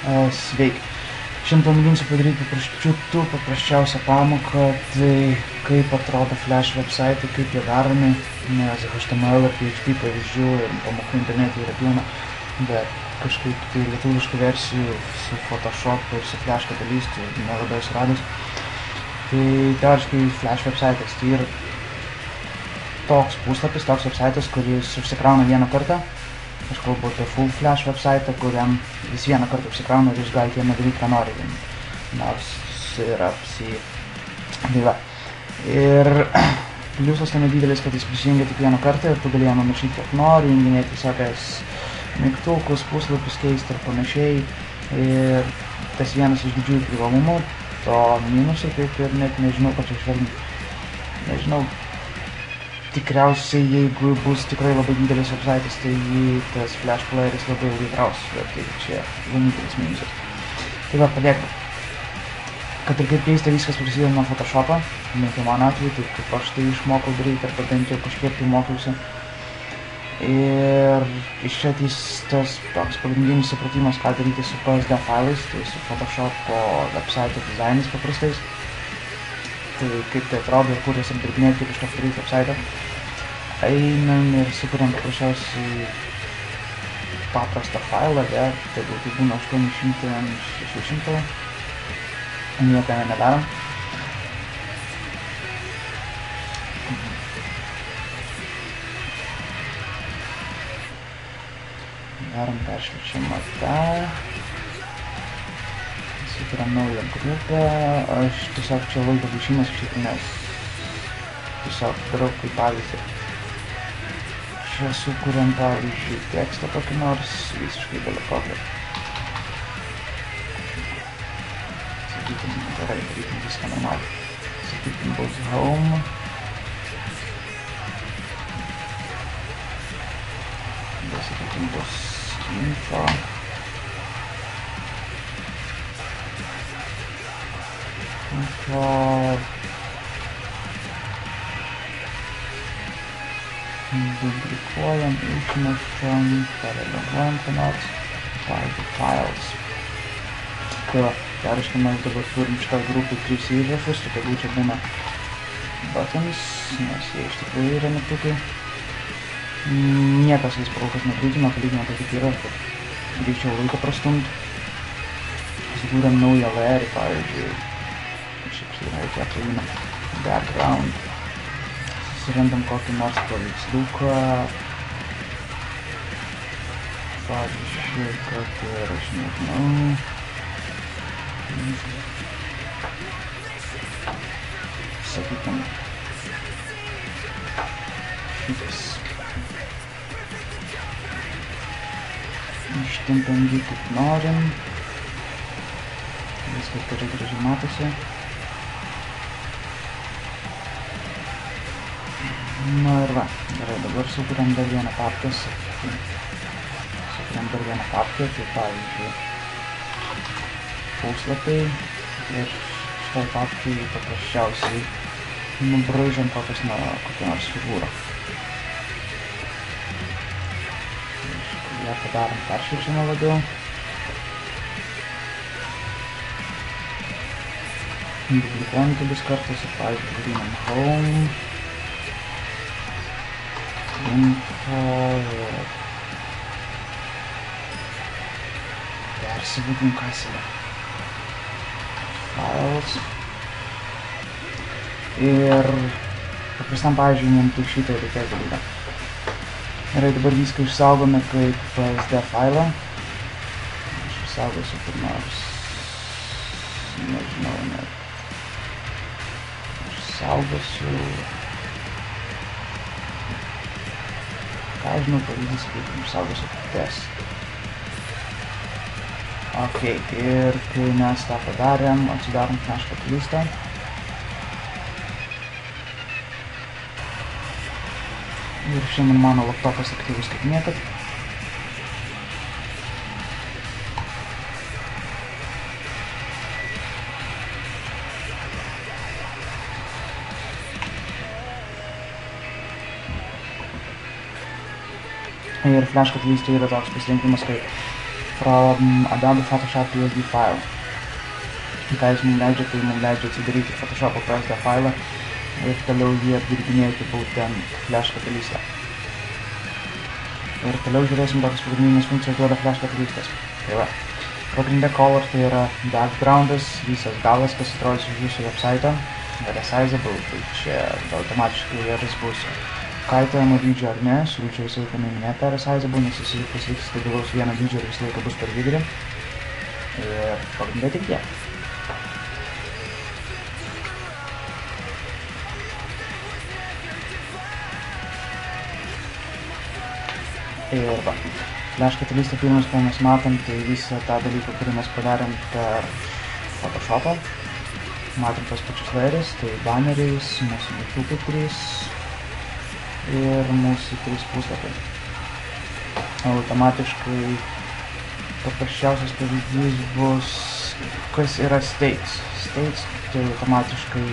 Sveiki. Šiandien pamėginsiu padaryti paprasčiausią pamoką, tai kaip atrodo Flash website, kaip jie daromi, nes HTML ir PHP pavyzdžių ir pamokų internete yra pilna, bet kažkaip tai lietuviškų versijų su Photoshop ir su Flash katalistu nelabai suradus. Tai teoriškai Flash website tai yra toks puslapis, toks website, kuris užsikrauna vieną kartą. Aš kalbu apie full Flash website, kuriam vis vieną kartą užsikrauna ir jūs galite jame daryti, ką nori. Nors yra apsivyla. Ir pliusas tame didelis, kad jis prisijungia tik vieną kartą ir tu gali jame maišyti kiek nori, junginėti visokias mygtukus, puslapius keisti ir panašiai. Ir tas vienas iš didžiųjų privalumų, to minusai, kaip ir net nežinau, ką čia išvardinti. Nežinau. Tikriausiai, jeigu bus tikrai labai didelis website, tai tas Flash playeris labai ilgai traus, bet tai čia vienintelis minusas. Tai va, padėkime. Kad ir kaip keista, viskas prasideda nuo Photoshop'o, bent jau mano atveju, taip kaip aš tai išmokau daryti, arba bent jau kažkiek tai mokiausi. Ir iš čia ateis tas toks pagrindinis supratimas, ką daryti su PSD failais, tai su Photoshop'o website dizainis paprastais. Tai kaip tai atrodo ir kur jas apdirbinėti, kaip iš to padaryti website. Einam ir sukuriam paprasčiausiai paprastą failą, bet tegul tai būna 800 ant 600, nieko nedarom. Darom peršviečiamą tą. Sukuriam naują grupę. Aš tiesiog čia laiko gaišimas iš tikrųjų, nes tiesiog darau kaip pavyzdį. Čia sukuriam pavyzdžiui tekstą kokį nors, visiškai belekokį. Sakykim, gerai, darykim viską normaliai. Sakykim, bus home. Sakykim, bus info. Duplikuojam, išmešam, pareleguojam ką nors, pavyzdžiui, files. Tai va, teoriškai mes dabar turim šitą grupį 3 įrašus, tai tegul čia būna buttons, nes jie iš tikrųjų yra mygtukai. Niekas vis kol kas neklydino, kalydino tai tik yra, kad greičiau laiką prastumt. Sukūrėm naują layer, pavyzdžiui, šiaip yra reikėtų įmę background. Susirandam kokį nors paveiksliuką. Pavyzdžiui, kad ir aš nežinau. Sakykim, šitas. Ištempiam jį kaip norim. Viskas gerai gražiai matosi. Na ir va, gerai, dabar sukuriam dar vieną papkę, tai pavyzdžiui puslapiai ir šitai papkiai paprasčiausiai nubraižom kokią nors figūrą. Ją padarom peršviečiamą labiau. Duplikuojam kelis kartus ir pavyzdžiui vadinam home. Info ir persivadin kas yra files ir paprastam pavyzdžiui mums tik šitą reikės dalyką. Gerai, dabar viską išsaugome kaip PSD failą. Aš išsaugosiu kur nors, nežinau, net išsaugosiu. Ką žinau, pavyzdys, kaip išsaugosiu test. Ok, ir kai mes tą padarėm, atsidarom Flash katalistą. Ir šiandien mano laptopas aktyvus kaip niekad. Ir Flash katalistui yra toks pasirinkimas kaip from Adobe Photoshop PSD file. Ką jis mums leidžia, tai mums leidžia atsidaryti Photoshop PSD failą ir toliau jį apdirbinėti būtent Flash Catalyst'e. Ir toliau žiūrėsim, kokias pagrindinės funkcijas duoda Flash Catalyst'as. Tai va, pagrindė color tai yra backgroundas, visas galas, kas atrodys iš jūsų website, resizable, tai čia automatiškai jis bus kaitojamo dydžio ar ne, siūlyčiau visą laiką neminėti resizable, nes jis pasiliks stabilaus vieno dydžio ir visą laiką bus per vidurį. Ir pagrindė tik tiek. Ir va, Flash Catalyst'ą pirmas, ką mes matom, tai visą tą dalyką, kurį mes padarėm per Photoshopą. Matom tos pačius layerius, tai baneriais, mūsų mygtukai 3 ir mūsų 3 puslapiai. Automatiškai paprasčiausias pavyzdys bus, kas yra states. States tai automatiškai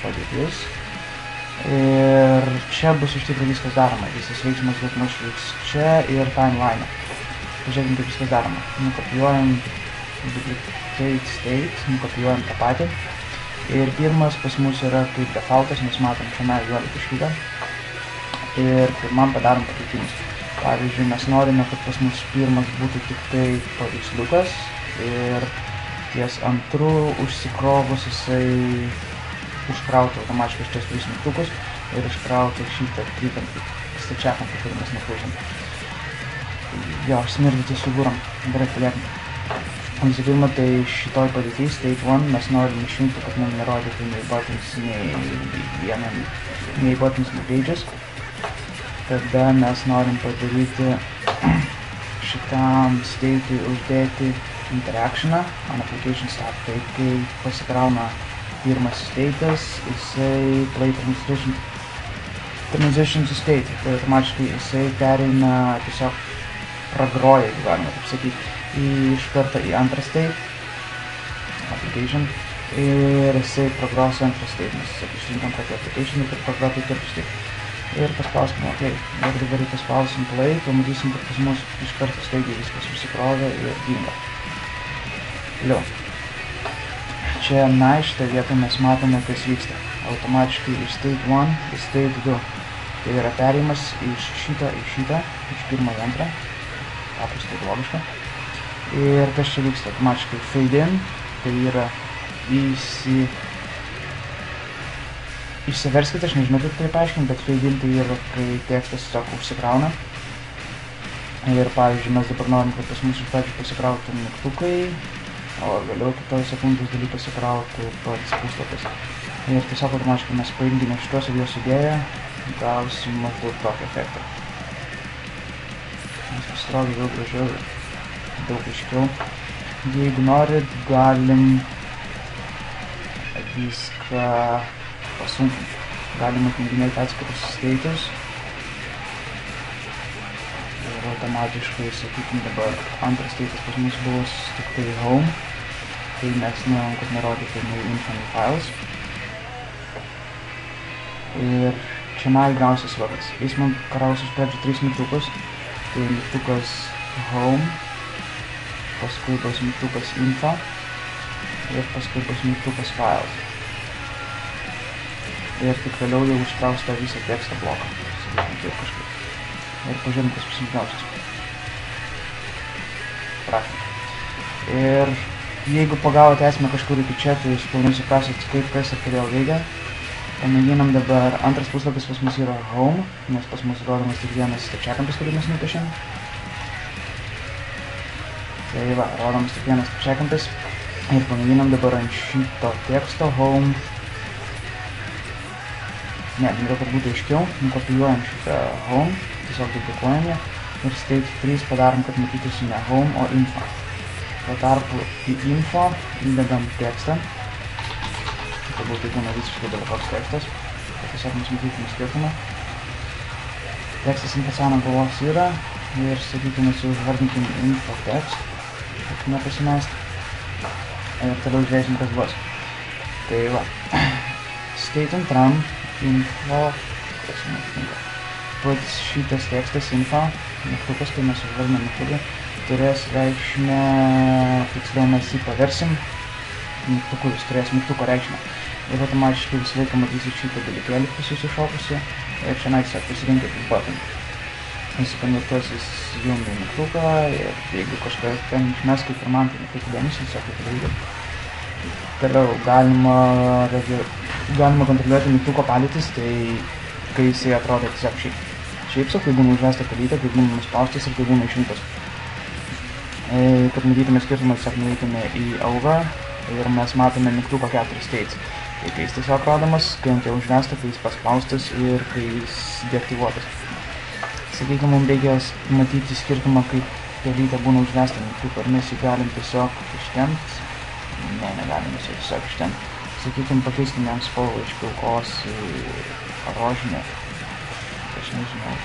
padėtis. Ir čia bus iš tikrųjų viskas daroma. Visas veiksmas daugmaž vyks čia ir timeline. Pažiūrėkim, kaip viskas daroma. Nukopijuojam duplicate state, nukopijuojam tą patį. Ir pirmas pas mus yra kaip defaultas, mes matom čia juodą taškytą. Ir pirmam padarom pakeitimus. Pavyzdžiui, mes norime, kad pas mus pirmas būtų tik tai paveiksliukas ir ties antru užsikrovus jisai užkrauti automatiškai šitos 3 mygtukus ir iškrauti šitą trikampį, stačiakampį, kurį mes neklaužėm. Jo, smirdį ties figūram. Gerai, paliekam. Visų pirma, tai šitoj padėtį, state 1, mes norim išjungti, kad mums nerodytų nei buttons, nei buttons, nei pages. Tada mes norim padaryti šitam state'ui uždėti interactioną on application start. Tai kai pasikrauna pirmas state'as, jisai play transition to state. Tai automatiškai jisai pereina, tiesiog pragroja, jeigu galima taip sakyti, iš karto į antrą state, application, ir jisai pragros antrą state. Mes išrinkom kokį application ir pragroti į kitą state. Ir paspauskime OK. Ir dabar paspausim play, pamatysim, kad pas mus iš karto staigiai viskas susikrovė ir dingo. Toliau. Čia šitą vietą mes matome, kas vyksta. Automatiškai iš state 1 į state 2. Tai yra perėjimas iš šito į šitą, iš pirmo į antrą. Paprastai logiška. Ir kas čia vyksta? Automatiškai fade in, tai yra išsiverskite, aš nežinau kaip tai paaiškinti, bet fade in tai yra, kai tekstas tiesiog užsikrauna. Ir pavyzdžiui, mes dabar norim, kad pas mus iš pradžių pasikrautų mygtukai, o vėliau kitoj sekundės daly pasikrautų pats puslapis. Ir tiesiog automatiškai mes pailginę šitos ir juos sudėję, gausim maždaug tokį efektą. Jis pasirodė daug gražiau ir daug aiškiau. Jeigu norit, galim viską pasunkinti. Galim atjunginėti atskirus state'us. Ir automatiškai, sakykim, dabar antras state'as pas mus buvo tik tai home. Tai mes nevom, kad nerodytų nei info, nei files. Ir čia gausis vardas. Jis man kraus iš pradžių 3 mygtukus. Tai mygtukas home, paskui bus mygtukas info ir paskui bus mygtukas files. Ir tik vėliau jau užkraus tą visą teksto bloką. Sakykim, taip kažkaip. Ir pažiūrėm, kas pasimgiausias. Prašom. Ir jeigu pagavote esmę kažkur iki čia, tai jūs pilnai suprasit, kaip, kas ir kodėl veikia. Pamėginam dabar, antras puslapis pas mus yra home, nes pas mus rodomas tik vienas stačiakampis, kurį mes nupiešėm. Tai va, rodomas tik vienas stačiakampis. Ir pamėginam dabar ant šito teksto home. Ne, noriu, kad būtų aiškiau, nukopijuojam šitą home, tiesiog duplikuojam ją. Ir state 3 padarom, kad matytųsi ne home, o info. Po tarpu į info įdedam tekstą. Tai būtų būna visiškai dėl koks tekstas. Tai tiesiog mes matytume skirtumą. Tekstas ant paciano galvos yra. Ir sakykime, užvardinkim info tekst. Kad nepasimest. Ir toliau žiūrėsim, kas bus. Tai va. State antram info. Kas netinka. Pats šitas tekstas info. Mygtukas, kai mes užvardinam mygtuką. turės reikšmę, tiksliau mes jį paversim mygtuku, jis turės mygtuko reikšmę. Ir automatiškai visą laiką matysit šitą dalykėlį pas jūs iššokusi ir čia tiesiog pasirinkit button. Jis konvertuosis jum į mygtuką ir jeigu kažkas ten išmes, kaip ir man, tai nekreipkite dėmesį, tiesiog kaip padaryti. Toliau galima kontroliuoti mygtuko padėtis, tai kai jisai atrodo tiesiog šiaip sau, kai būna užvesta kalytė, kai būna nuspaustas ir kai būna išrinktas. Kad matytume skirtumą, tiesiog nueitume į over ir mes matome mygtuko 4 states. Tai kai jis tiesiog rodomas, kai ant jo užvesta, kai jis paspaustas ir kai jis deaktyvuotas. Sakykime, mums reikia matyti skirtumą, kaip kalytė būna užvesta mygtuko, ar mes jį galim tiesiog ištempt. Ne, negalim jį tiesiog ištempt. Sakykime, pakeiskime jam spalvą iš pilkos į rožinę. Aš nežinau.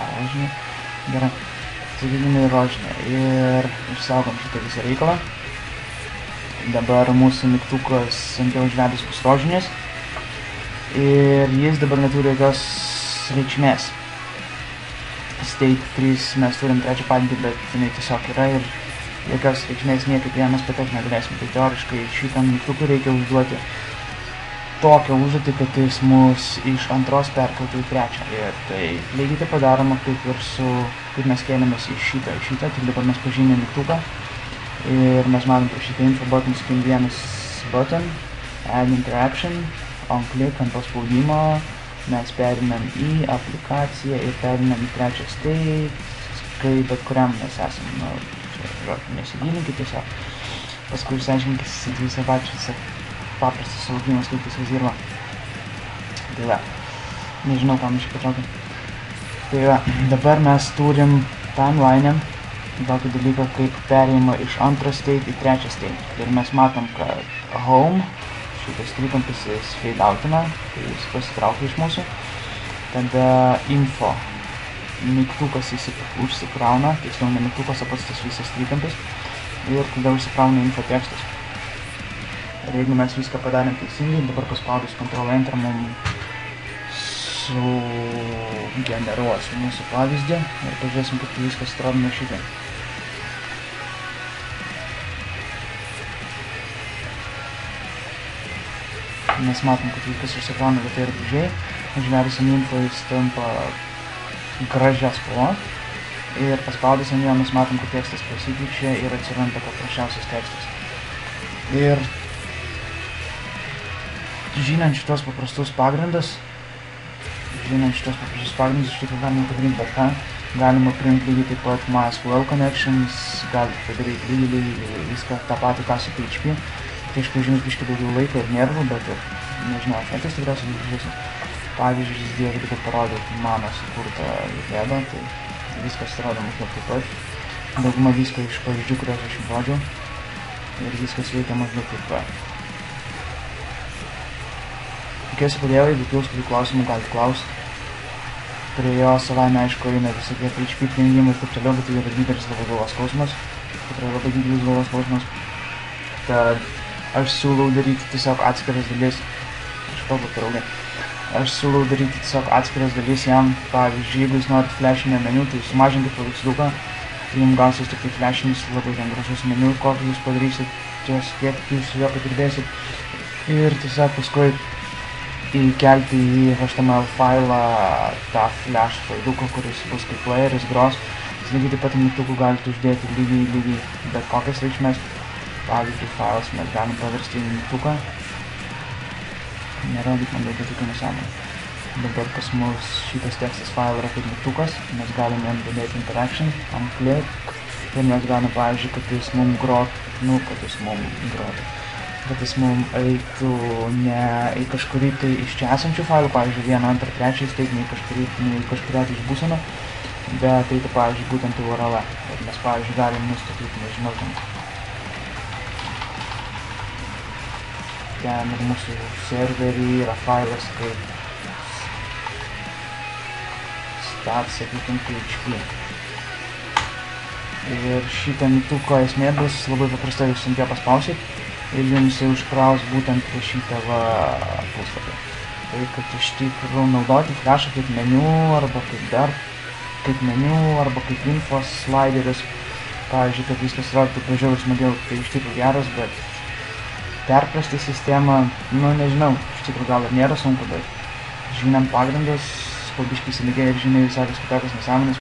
Rožinė. Gerai. Sakykime, rožinė. Ir išsaugom šitą visą reikalą. Dabar mūsų mygtukas ant jo užvedus bus rožinės. Ir jis dabar neturi jokios reikšmės. State 3 mes turim trečią padėtį, bet jinai tiesiog yra ir jokios reikšmės niekaip mes patekti negalėsim. Tai teoriškai šitam mygtukui reikia užduoti tokią užduotį, kad jis mus iš antros perkeltų į trečią. Ir tai lygiai taip padaroma, kaip mes kėlėmės iš šitą, tik dabar mes pažymėm mygtuką. Ir mes matom pro šitą info button, skim vienas button, add interaction, on click ant paspaudimo, mes perinam į aplikaciją ir perinam į trečią state, kai bet kuriam mes esam, nesigilinkit tiesiog. Paskui išsiaiškinkit visą pačią paprastas suvokimas, kaip viskas dirba. Tai va, nežinau, kam iš patraukiam. Tai va, dabar mes turim timeline tokį dalyką kaip perėjimą iš antro state į trečią state. Ir mes matom, kad home, šitas trikampis jis fade outina, tai jis pasitraukia iš mūsų. Tada info, mygtukas jis užsikrauna, tiksliau ne mygtukas, o pats tas visas trikampis. Ir tada užsikrauna info tekstas. Ir jeigu mes viską padarėm teisingai, dabar paspaudus Ctrl Enter mums sugeneruos mūsų pavyzdį ir pažiūrėsim, kaip viskas atrodo nuo šitai. Mes matom, kad viskas užsikrauna lėtai ir gražiai. Užvedusim info jis tampa gražia spalva. Ir paspaudus ant jo mes matom, kad tekstas pasikeičia ir atsiranda paprasčiausias tekstas. Ir žinant šitos paprastus pagrindus, iš tikrųjų galima padaryti bet ką. Galima priimti lygiai taip pat MySQL connections, galite padaryti lygiai viską tą patį ką su PHP. Tai aišku, užims biškį daugiau laiko ir nervų, bet ir, nežinau, efektas tikriausiai didžiulis. Pavyzdžiui, dėkite, kad parodė mano sukurtą webą, tai viskas atrodo maždaug taip pat. Dauguma visko iš pavyzdžių, kuriuos aš jums rodžiau. Ir viskas veikia maždaug taip pat. Tikiuosi padėjau, jeigu kils kokių klausimų, galite klausti. Prie jo savaime, aišku, eina visokie PHP prijungimai ir taip toliau, bet tai yra didelis labai galvos skausmas. Tikrai labai didelis galvos skausmas. Tad aš siūlau daryti tiesiog atskiras dalis. Aš kalbu per ilgai. Aš siūlau daryti tiesiog atskiras dalis jam. Pavyzdžiui, jeigu jūs norit flashinio meniu, tai sumažinkit paveiksliuką. Tai jums gausis tik tai flashinis labai ten gražus meniu, kokį jūs padarysit, tiek jūs su juo padirbėsit. Ir tiesiog paskui įkelti į HTML failą tą flash failuką, kuris bus kaip playeris gros. Lygiai taip pat mygtukų galite uždėti lygiai bet kokias reikšmės. Pavyzdžiui, files mes galim paversti į mygtuką. Nerodyk man daugiau tokių nesąmonę. Dabar pas mus šitas tekstas file yra kaip mygtukas. Mes galim jam dėti interaction, on click. Ir mes galim, pavyzdžiui, kad jis mum grotų, kad jis mum eitų ne į kažkurį tai iš čia esančių failų, pavyzdžiui, 1, 2, 3, tai ne į kažkurią tai iš būseną, bet eitų, pavyzdžiui, būtent URL. Ir mes, pavyzdžiui, galim nustatyti, nežinau, ten ir mūsų serverį yra failas kaip stat, sakykim, PHP. Ir šitą mygtuko esmė bus labai paprastai, jūs ant ją paspausit ir jums jau užkraus būtent prie šitą puslapį. Tai, kad iš tikrųjų naudoti flashą kaip meniu arba kaip meniu arba kaip info sliderius, pavyzdžiui, kad viskas atrodytų gražiau ir smagiau, tai iš tikrųjų geras, bet perprasti sistemą, nu nežinau, iš tikrųjų gal ir nėra sunku, bet žiniam pagrindas, po biškį įsiligė ir žiniai visokios kitokios nesąmonės.